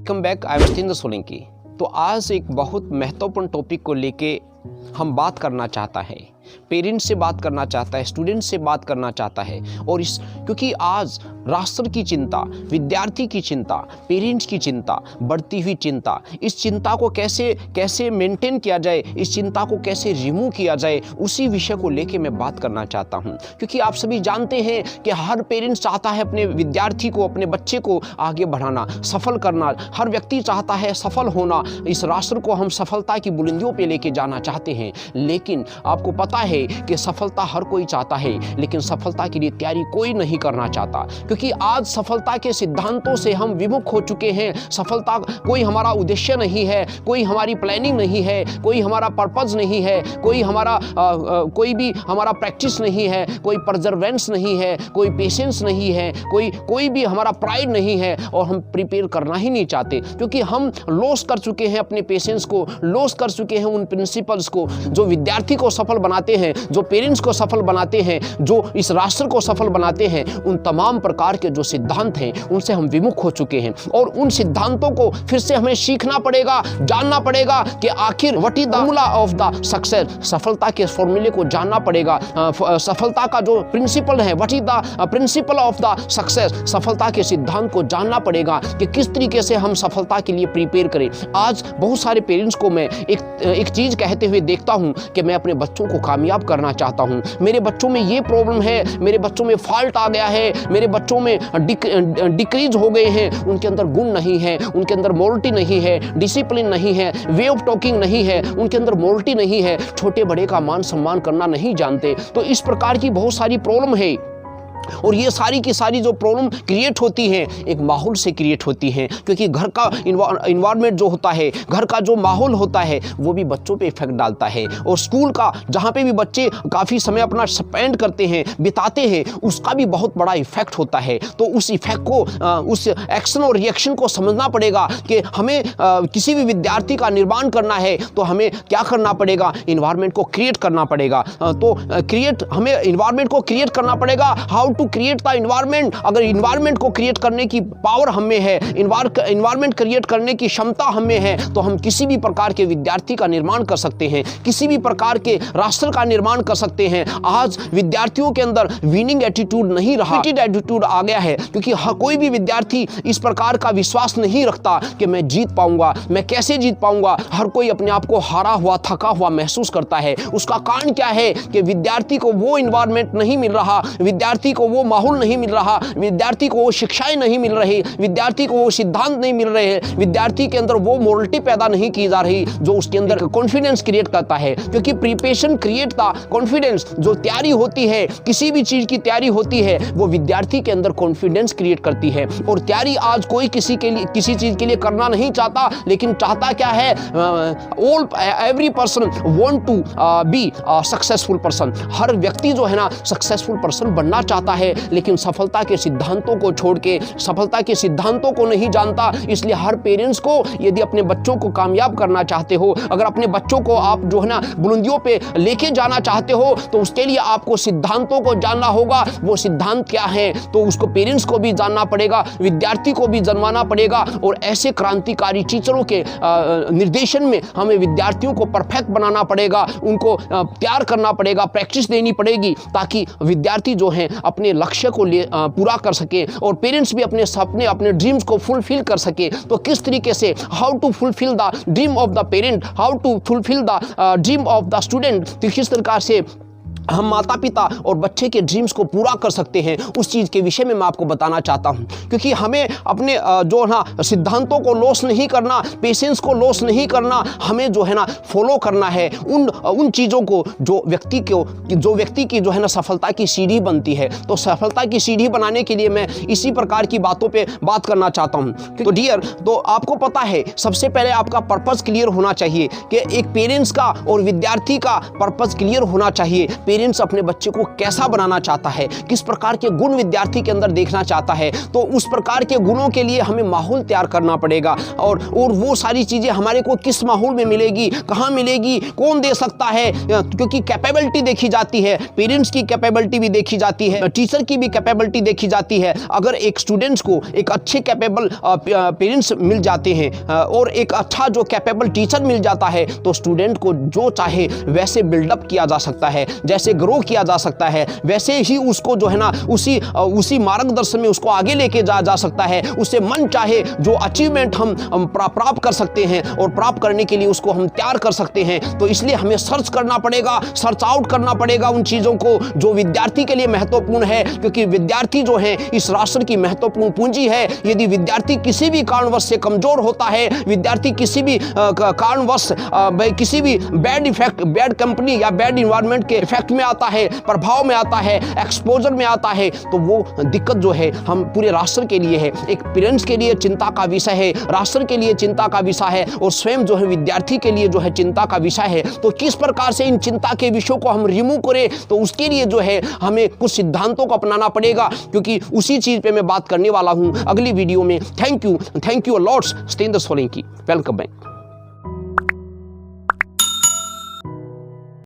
Welcome back. I am Sachindra Solanki. तो आज एक बहुत महत्वपूर्ण टॉपिक को लेके हम बात करना चाहता है। पेरेंट्स से बात करना चाहता है, स्टूडेंट से बात करना चाहता है। और क्योंकि आज राष्ट्र की चिंता, विद्यार्थी की चिंता, पेरेंट्स की चिंता, बढ़ती हुई चिंता, इस चिंता को कैसे मेंटेन किया जाए, इस चिंता को कैसे रिमूव किया जाए, उसी विषय को लेके मैं बात करना चाहता हूं। क्योंकि आप सभी जानते हैं कि हर पेरेंट्स चाहता है अपने विद्यार्थी को, अपने बच्चे को आगे बढ़ाना, सफल करना। हर व्यक्ति चाहता है सफल होना। इस राष्ट्र को हम सफलता की बुलंदियों पे लेके जाना चाहते हैं। लेकिन आपको पता है कि सफलता हर कोई चाहता है, लेकिन सफलता के लिए तैयारी कोई नहीं करना चाहता। क्योंकि आज सफलता के सिद्धांतों से हम विमुख हो चुके हैं। सफलता कोई हमारा उद्देश्य नहीं है, कोई हमारी प्लानिंग नहीं है, कोई हमारा पर्पस नहीं है, कोई भी हमारा प्रैक्टिस नहीं है, कोई परजर्वेंस नहीं है, कोई पेशेंस नहीं है, कोई भी हमारा प्राइड नहीं है। और हम प्रिपेयर करना ही नहीं चाहते, क्योंकि हम लॉस कर चुके हैं अपने पेशेंस को, लॉस कर चुके हैं उन प्रिंसिपल्स को जो विद्यार्थी को सफल बनाते हैं, जो पेरेंट्स को सफल बनाते हैं, जो इस राष्ट्र को सफल बनाते हैं। उन तमाम प्रकार के जो सिद्धांत हैं उनसे हम विमुख हो चुके हैं। और उन सिद्धांतों को फिर से हमें सीखना पड़ेगा, जानना पड़ेगा कि आखिर what is the formula of the success. सफलता के फॉर्मूले को जानना पड़ेगा। सफलता का जो प्रिंसिपल है, what is the principle of the success. सफलता के सिद्धांत को जानना पड़ेगा कि किस तरीके से हम सफलता के लिए प्रिपेयर करें। आज बहुत सारे पेरेंट्स को मैं एक चीज कहते हुए देखता हूं कि मैं अपने बच्चों को कामयाब करना चाहता हूं, मेरे बच्चों में ये प्रॉब्लम है, मेरे बच्चों में फॉल्ट आ गया है, मेरे बच्चों में डिक्रीज हो गए हैं, उनके अंदर गुण नहीं है, उनके अंदर मोरलिटी नहीं है, डिसिप्लिन नहीं है, वे ऑफ टॉकिंग नहीं है, उनके अंदर मोरलिटी नहीं है, छोटे बड़े का मान सम्मान करना नहीं जानते। तो इस प्रकार की बहुत सारी प्रॉब्लम है। और ये सारी की सारी जो प्रॉब्लम क्रिएट होती हैं एक माहौल से क्रिएट होती हैं। क्योंकि घर का इन्वायरमेंट जो होता है, घर का जो माहौल होता है, वो भी बच्चों पे इफेक्ट डालता है। और स्कूल का जहाँ पे भी बच्चे काफ़ी समय अपना स्पेंड करते हैं, बिताते हैं, उसका भी बहुत बड़ा इफेक्ट होता है। तो उस इफेक्ट को, उस एक्शन और रिएक्शन को समझना पड़ेगा कि हमें किसी भी विद्यार्थी का निर्माण करना है तो हमें क्या करना पड़ेगा, इन्वायरमेंट को क्रिएट करना पड़ेगा। तो हमें इन्वायरमेंट को क्रिएट करना पड़ेगा। How to create the environment. अगर इन्वायरमेंट को क्रिएट करने की पावर हम में है, इन्वायरमेंट क्रिएट करने की क्षमता हम में है, तो हम किसी भी प्रकार के विद्यार्थी का निर्माण कर सकते हैं, किसी भी प्रकार के राष्ट्र का निर्माण कर सकते हैं। आज विद्यार्थियों के अंदर विनिंग एटीट्यूड नहीं रहा, एटीट्यूड आ गया है। क्योंकि कोई भी विद्यार्थी इस प्रकार का विश्वास नहीं रखता कि मैं जीत पाऊंगा, मैं कैसे जीत पाऊंगा। हर कोई अपने आप को हारा हुआ, थका हुआ महसूस करता है। उसका कारण क्या है कि विद्यार्थी को वो इन्वायरमेंट नहीं मिल रहा, विद्यार्थी को वो माहौल नहीं मिल रहा, विद्यार्थी को वो शिक्षाएं नहीं मिल रही, विद्यार्थी को वो सिद्धांत नहीं मिल रहे, विद्यार्थी के अंदर वो मोरलिटी पैदा नहीं की जा रही जो उसके अंदर कॉन्फिडेंस क्रिएट करता है। क्योंकि प्रिपरेशन क्रिएट द कॉन्फिडेंस। जो तैयारी होती है, किसी भी चीज की तैयारी होती है, वो विद्यार्थी के अंदर कॉन्फिडेंस क्रिएट करती है। और तैयारी आज कोई किसी चीज के लिए करना नहीं चाहता, लेकिन चाहता क्या है, every person want to be successful person. हर व्यक्ति जो है ना सक्सेसफुल पर्सन बनना चाहता है, लेकिन सफलता के सिद्धांतों को छोड़ के, सफलता के सिद्धांतों को नहीं जानता। इसलिए हर पेरेंट्स को, यदि अपने बच्चों को कामयाब करना चाहते हो, अगर अपने बच्चों को आप जो है ना बुलंदियों पे लेके जाना चाहते हो, तो उसके लिए आपको सिद्धांतों को जानना होगा। वो सिद्धांत क्या है, तो उसको पेरेंट्स को भी जानना पड़ेगा, विद्यार्थी को भी जानवाना पड़ेगा। और ऐसे क्रांतिकारी टीचरों के निर्देशन में हमें विद्यार्थियों को परफेक्ट बनाना पड़ेगा, उनको तैयार करना पड़ेगा, प्रैक्टिस देनी पड़ेगी, ताकि विद्यार्थी जो है अपने लक्ष्य को पूरा कर सके और पेरेंट्स भी अपने सपने, अपने ड्रीम्स को फुलफिल कर सके। तो किस तरीके से, how to fulfil the dream of the parent, how to fulfil the dream of the student, तो किस प्रकार से हम माता पिता और बच्चे के ड्रीम्स को पूरा कर सकते हैं, उस चीज़ के विषय में मैं आपको बताना चाहता हूं। क्योंकि हमें अपने जो है ना सिद्धांतों को लॉस नहीं करना, पेशेंस को लॉस नहीं करना, हमें जो है ना फॉलो करना है उन चीज़ों को जो व्यक्ति की जो है ना सफलता की सीढ़ी बनती है। तो सफलता की सीढ़ी बनाने के लिए मैं इसी प्रकार की बातों पे बात करना चाहता हूँ। तो डियर, तो आपको पता है सबसे पहले आपका पर्पस क्लियर होना चाहिए कि एक पेरेंट्स का और विद्यार्थी का पर्पस क्लियर होना चाहिए। पेरेंट्स अपने बच्चे को कैसा बनाना चाहता है, किस प्रकार के गुण विद्यार्थी के अंदर देखना चाहता है, तो उस प्रकार के गुणों के लिए हमें माहौल तैयार करना पड़ेगा। और वो सारी चीज़ें हमारे को किस माहौल में मिलेगी, कहाँ मिलेगी, कौन दे सकता है, क्योंकि कैपेबिलिटी देखी जाती है, पेरेंट्स की कैपेबिलिटी भी देखी जाती है, टीचर की भी कैपेबिलिटी देखी जाती है। अगर एक स्टूडेंट्स को एक अच्छे कैपेबल पेरेंट्स मिल जाते हैं और एक अच्छा जो कैपेबल टीचर मिल जाता है, तो स्टूडेंट को जो चाहे वैसे बिल्डअप किया जा सकता है, जैसे ग्रो किया जा सकता है, वैसे ही उसको जो है ना उसी मार्गदर्शन में उसको आगे लेके जा सकता है। उससे मन चाहे जो अचीवमेंट हम प्राप्त कर सकते हैं और प्राप्त करने के लिए उसको हम तैयार कर सकते हैं। तो इसलिए हमें सर्च करना पड़ेगा, सर्च आउट करना पड़ेगा उन चीज़ों को जो विद्यार्थी के लिए महत्वपूर्ण है, क्योंकि विद्यार्थी जो है इस राष्ट्र की महत्वपूर्ण पूंजी है। यदि विद्यार्थी किसी भी कारणवश से कमजोर होता है, विद्यार्थी किसी भी कारणवश किसी भी बैड कंपनी या बैड इन्वायरमेंट के इफेक्ट में आता है, प्रभाव में आता है, एक्सपोजर में आता है, तो वो दिक्कत जो है हम पूरे राष्ट्र के लिए है, एक पेरेंट्स के लिए चिंता का विषय है, राष्ट्र के लिए चिंता का विषय है और स्वयं जो है विद्यार्थी के लिए जो है चिंता का विषय है। तो किस प्रकार से इन चिंता के विषयों को हम रिमूव करें, तो उसके लिए जो है हमें कुछ सिद्धांतों को अपनाना पड़ेगा, क्योंकि उसी चीज पे मैं बात करने वाला हूं अगली वीडियो में। Thank you lords. स्टेन द सोलंकी। Welcome back.